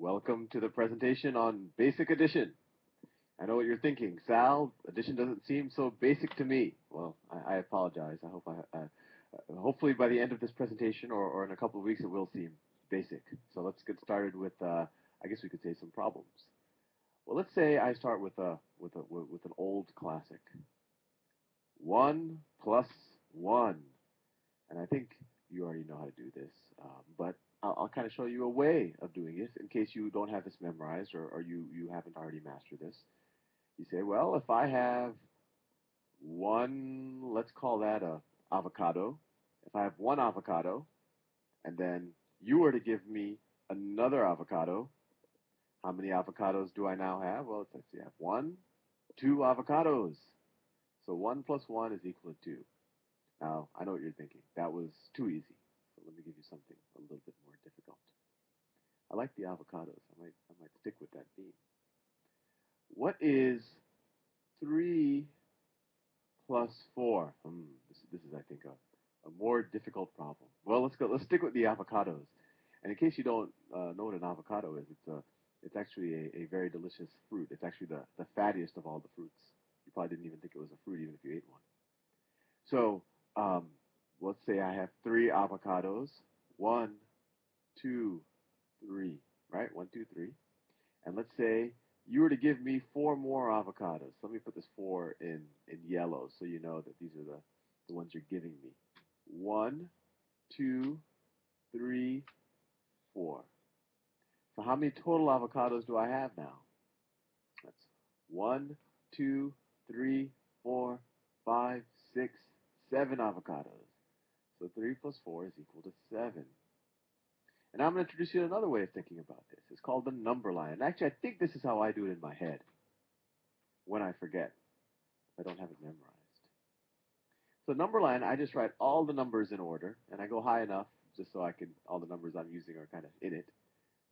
Welcome to the presentation on basic addition. I know what you're thinking. Sal, addition doesn't seem so basic to me. Well, I apologize. I hope hopefully by the end of this presentation or in a couple of weeks it will seem basic. So let's get started with, I guess we could say some problems. Well, let's say I start with an old classic. 1 plus 1. And I think you already know how to do this, but I'll kind of show you a way of doing it in case you don't have this memorized or you haven't already mastered this. You say, well, if I have one, let's call that a avocado. If I have one avocado, and then you were to give me another avocado, how many avocados do I now have? Well, let's see, I have one, two avocados. So 1 plus 1 is equal to 2. Now, I know what you're thinking. That was too easy. So let me give you something a little bit more difficult. I like the avocados. I might stick with that theme. What is 3 plus 4? This is, I think, a more difficult problem. Well, let's stick with the avocados. And in case you don't know what an avocado is, it's actually a very delicious fruit. It's actually the fattiest of all the fruits. You probably didn't even think it was a fruit even if you ate one. So let's say I have 3 avocados. 1, 2, 3. Right? 1, 2, 3. And let's say you were to give me 4 more avocados. Let me put this 4 in yellow so you know that these are the ones you're giving me. 1, 2, 3, 4. So how many total avocados do I have now? That's 1, 2, 3, 4, 5, 6, 7 avocados. So 3 plus 4 is equal to 7. And I'm going to introduce you to another way of thinking about this. It's called the number line. And actually, I think this is how I do it in my head when I forget. I don't have it memorized. So number line, I just write all the numbers in order, and I go high enough just so all the numbers I'm using are kind of in it.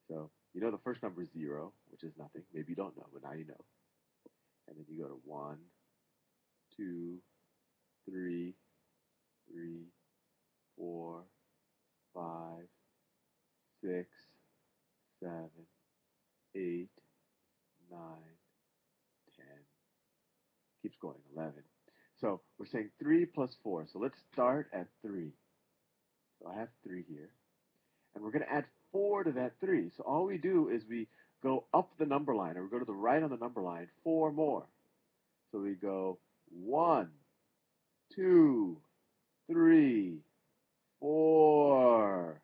So you know the first number is 0, which is nothing. Maybe you don't know, but now you know. And then you go to 1, 2, 3, 4, 5, 6, 7, 8, 9, 10. Keeps going, 11. So we're saying 3 plus 4. So let's start at 3. So I have 3 here. And we're going to add 4 to that 3. So all we do is we go up the number line, or we go to the right on the number line, 4 more. So we go 1, 2, 3, 4.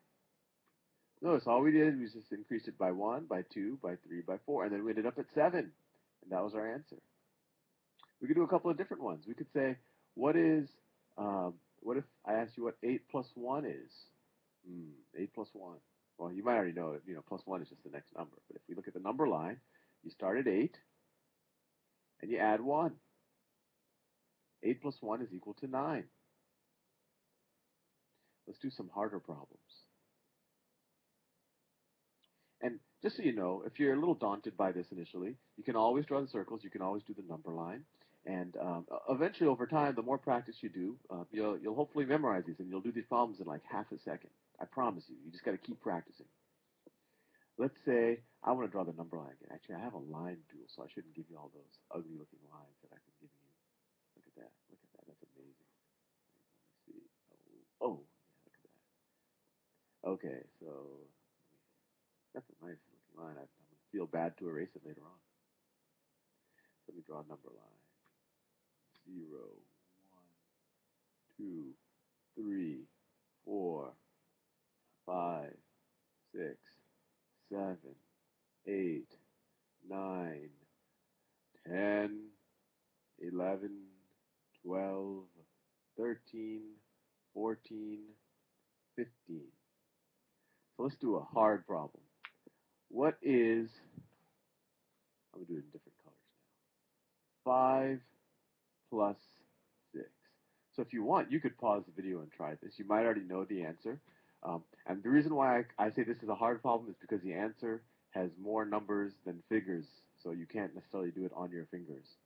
Notice all we did was just increase it by 1, by 2, by 3, by 4, and then we ended up at 7. And that was our answer. We could do a couple of different ones. We could say, what if I asked you what 8 plus 1 is? 8 plus 1. Well, you might already know it. Plus 1 is just the next number. But if we look at the number line, you start at 8, and you add 1. 8 plus 1 is equal to 9. Let's do some harder problems. And just so you know, if you're a little daunted by this initially, you can always draw the circles. You can always do the number line. And eventually, over time, the more practice you do, you'll hopefully memorize these, and you'll do these problems in like half a second. I promise you. You just got to keep practicing. Let's say I want to draw the number line again. Actually, I have a line tool, so I shouldn't give you all those ugly-looking lines that I've been giving you. Look at that. Look at that. That's amazing. Let me see. Oh, yeah, look at that. Okay, so that's a nice looking line. I'm going to feel bad to erase it later on. Let me draw a number line. 0, 1, 2, 3, 4, 5, 6, 7, 8, 9, 10, 11, 12, 13, 14, 15. So let's do a hard problem. What is, I'm going to do it in different colors now, 5 plus 6. So if you want, you could pause the video and try this. You might already know the answer. And the reason why I say this is a hard problem is because the answer has more numbers than figures, so you can't necessarily do it on your fingers.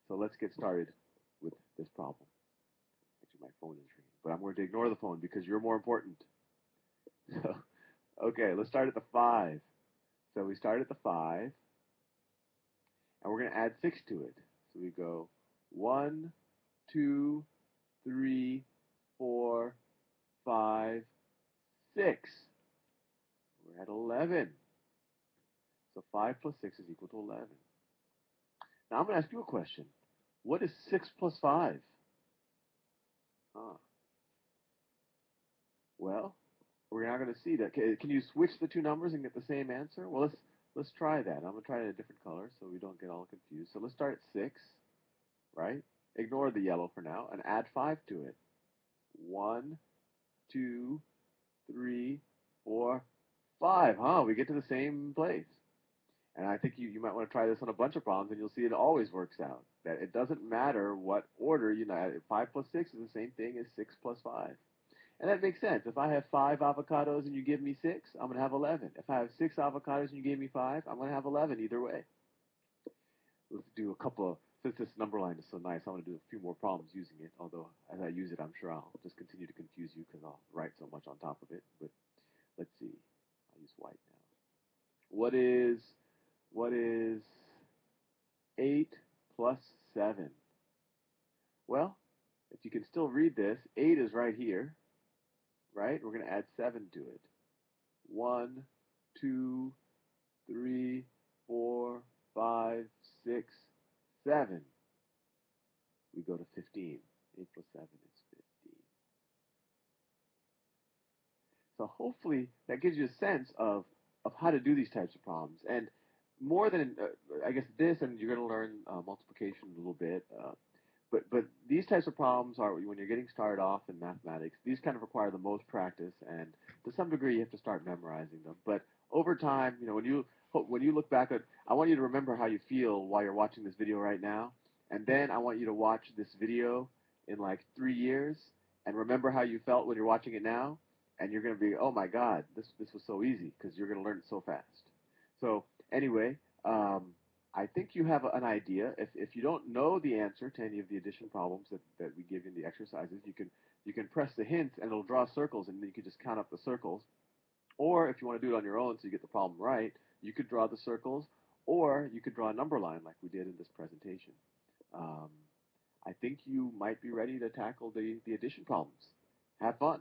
So let's get started with this problem. Actually, my phone is ringing, but I'm going to ignore the phone because you're more important. So, okay, let's start at the 5. So we start at the 5, and we're going to add 6 to it. So we go 1, 2, 3, 4, 5, 6. We're at 11. So 5 plus 6 is equal to 11. Now I'm going to ask you a question. What is 6 plus 5? Huh. Well, we're now going to see that. Can you switch the two numbers and get the same answer? Well, let's try that. I'm going to try it in a different color so we don't get all confused. So let's start at 6, right? Ignore the yellow for now and add 5 to it. 1, 2, 3, 4, 5. Huh? We get to the same place. And I think you might want to try this on a bunch of problems, and you'll see it always works out. That it doesn't matter what order you know. 5 plus 6 is the same thing as 6 plus 5. And that makes sense. If I have 5 avocados and you give me 6, I'm going to have 11. If I have 6 avocados and you gave me 5, I'm going to have 11 either way. Let's do a couple of, since this number line is so nice, I want to do a few more problems using it. Although, as I use it, I'm sure I'll just continue to confuse you because I'll write so much on top of it. But let's see. I'll use white now. What is 8 plus 7? Well, if you can still read this, 8 is right here, right? We're going to add 7 to it. 1, 2, 3, 4, 5, 6, 7. We go to 15. 8 plus 7 is 15. So hopefully that gives you a sense of how to do these types of problems. And more than, I guess, this, and you're going to learn multiplication a little bit. But these types of problems are when you're getting started off in mathematics. These kind of require the most practice, and to some degree, you have to start memorizing them. But over time, when you look back at, I want you to remember how you feel while you're watching this video right now, and then I want you to watch this video in like 3 years, and remember how you felt when you're watching it now, and you're going to be, oh my God, this was so easy because you're going to learn it so fast. So anyway. I think you have an idea. If you don't know the answer to any of the addition problems that we give you in the exercises, you can press the hints and it'll draw circles, and then you can just count up the circles. Or if you want to do it on your own so you get the problem right, you could draw the circles, or you could draw a number line like we did in this presentation. Um, I think you might be ready to tackle the addition problems. Have fun.